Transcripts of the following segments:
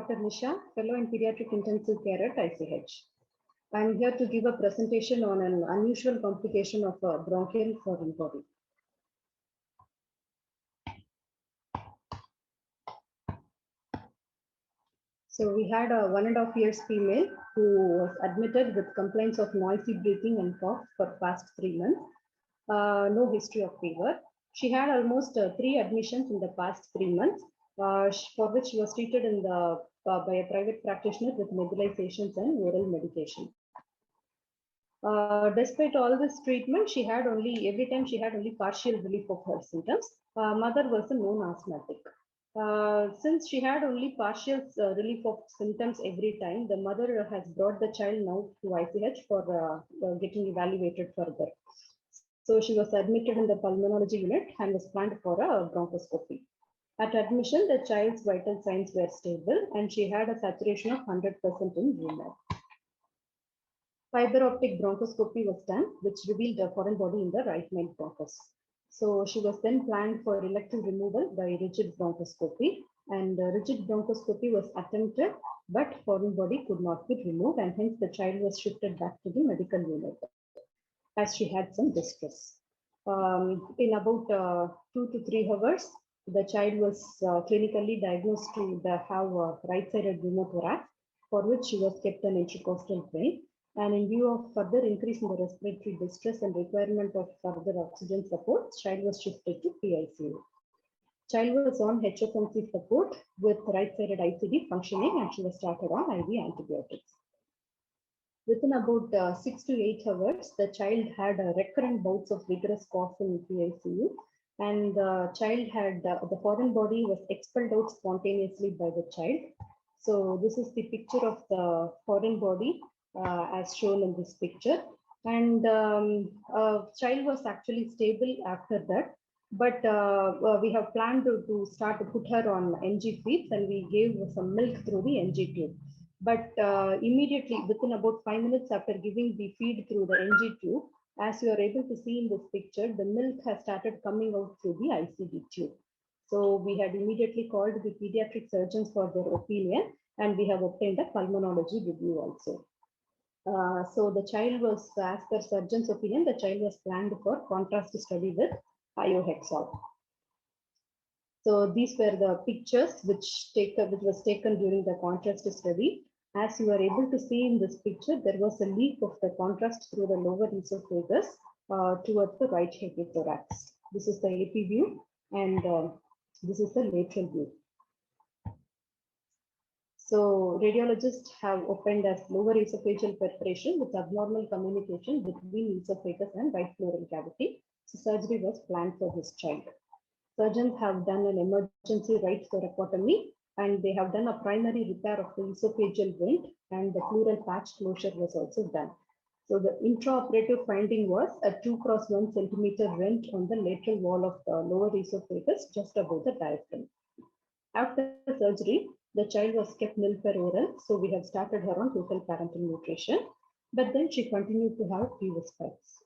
Dr. Nisha, Fellow in Pediatric Intensive Care at ICH. I'm here to give a presentation on an unusual complication of bronchial foreign body. So we had a 1.5 years female who was admitted with complaints of noisy breathing and cough for past 3 months. No history of fever. She had almost 3 admissions in the past 3 months, for which she was treated in the by a private practitioner with nebulizations and oral medication. Despite all this treatment, every time she had only partial relief of her symptoms. Mother was a known asthmatic. Since she had only partial relief of symptoms every time, the mother has brought the child now to ICH for getting evaluated further. So she was admitted in the pulmonology unit and was planned for a bronchoscopy. At admission, the child's vital signs were stable and she had a saturation of 100% in UMAP. Fiber optic bronchoscopy was done, which revealed a foreign body in the right main bronchus. So she was then planned for elective removal by rigid bronchoscopy, and rigid bronchoscopy was attempted, but foreign body could not be removed, and hence the child was shifted back to the medical unit as she had some distress. In about 2 to 3 hours, the child was clinically diagnosed to have right-sided pneumothorax, for which she was kept on intercostal plane. And in view of further increase in the respiratory distress and requirement of further oxygen support, child was shifted to PICU. Child was on HFNC support with right-sided ICD functioning, and she was started on IV antibiotics. Within about 6 to 8 hours, the child had recurrent bouts of vigorous cough in PICU, and the child had the foreign body was expelled out spontaneously by the child. So this is the picture of the foreign body as shown in this picture. And child was actually stable after that. But we have planned to start to put her on NG feeds, and we gave some milk through the NG tube. But immediately within about 5 minutes after giving the feed through the NG tube, as you are able to see in this picture, the milk has started coming out through the ICD tube. So we had immediately called the pediatric surgeons for their opinion, and we have obtained a pulmonology review also. So the child was, as per surgeon's opinion, the child was planned for contrast study with iohexol. So these were the pictures which was taken during the contrast study. As you are able to see in this picture, there was a leak of the contrast through the lower esophagus towards the right hemipthorax. This is the AP view, and this is the lateral view. So radiologists have opened as lower esophageal perforation with abnormal communication between esophagus and right pleural cavity. So surgery was planned for this child. Surgeons have done an emergency right thoracotomy, and they have done a primary repair of the esophageal vent, and the pleural patch closure was also done. So the intraoperative finding was a 2 × 1 centimeter rent on the lateral wall of the lower esophagus just above the diaphragm. After the surgery, the child was kept nil per oral, so we have started her on total parenteral nutrition, but then she continued to have fever spikes.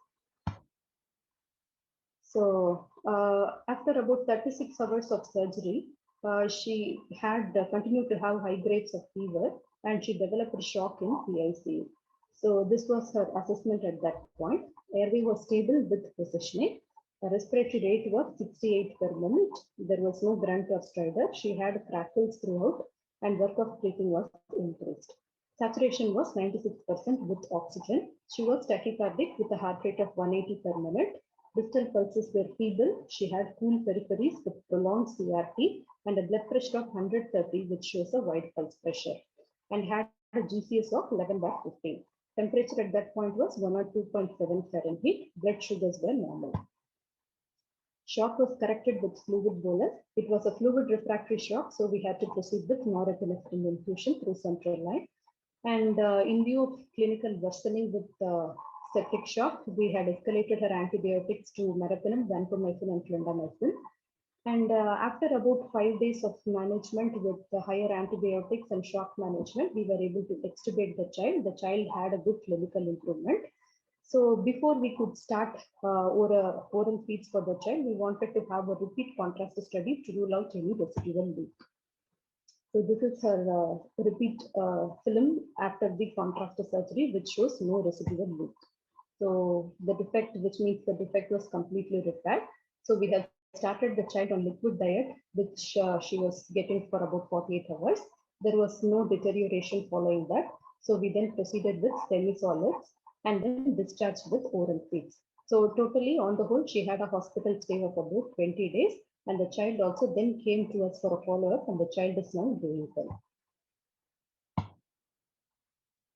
So after about 36 hours of surgery, she had continued to have high grades of fever, and she developed a shock in PICU. So this was her assessment at that point. Airway was stable with positioning. The respiratory rate was 68 per minute. There was no grunt or stridor. She had crackles throughout, and work of breathing was increased. Saturation was 96% with oxygen. She was tachycardic with a heart rate of 180 per minute. Distal pulses were feeble. She had cool peripheries with prolonged CRT and a blood pressure of 130, which shows a wide pulse pressure, and had a GCS of 11/15. Temperature at that point was 102.7 Fahrenheit. Blood sugars were normal. Shock was corrected with fluid bolus. It was a fluid refractory shock, so we had to proceed with norepinephrine infusion through central line. And in view of clinical worsening with septic shock, we had escalated her antibiotics to meropenem, vancomycin, and clindamycin. And after about 5 days of management with higher antibiotics and shock management, we were able to extubate the child. The child had a good clinical improvement. So before we could start oral feeds for the child, we wanted to have a repeat contrast study to rule out any residual leak. So this is her repeat film after the contrast surgery, which shows no residual leak. So the defect, which means the defect was completely repaired. So we have started the child on liquid diet, which she was getting for about 48 hours. There was no deterioration following that. So we then proceeded with semi-solids and then discharged with oral feeds. So totally on the whole, she had a hospital stay of about 20 days. And the child also then came to us for a follow-up, and the child is now doing well.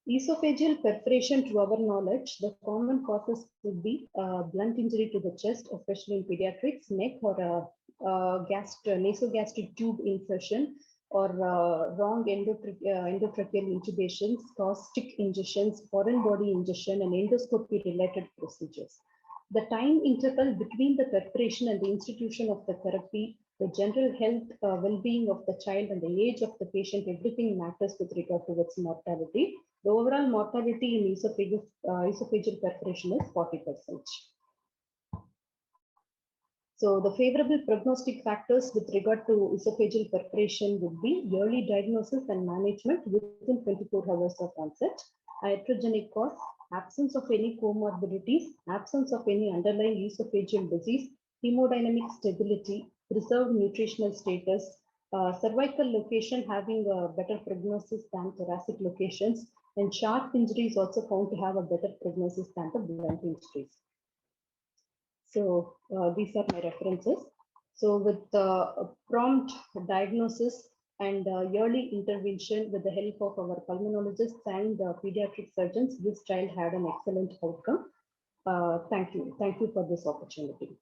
Esophageal perforation, to our knowledge, the common causes would be blunt injury to the chest, especially in pediatrics, neck, or nasogastric tube insertion, or wrong endotracheal intubations, caustic injections, foreign body injection, and endoscopy-related procedures. The time interval between the perforation and the institution of the therapy, the general health, well-being of the child, and the age of the patient, everything matters with regard to its mortality. The overall mortality in esophageal perforation is 40%. So the favorable prognostic factors with regard to esophageal perforation would be early diagnosis and management within 24 hours of onset, iatrogenic cause, absence of any comorbidities, absence of any underlying esophageal disease, hemodynamic stability, preserved nutritional status, cervical location having a better prognosis than thoracic locations, and sharp injuries also found to have a better prognosis than the blunt injuries. So these are my references. So with prompt diagnosis and early intervention with the help of our pulmonologists and pediatric surgeons, this child had an excellent outcome. Thank you. Thank you for this opportunity.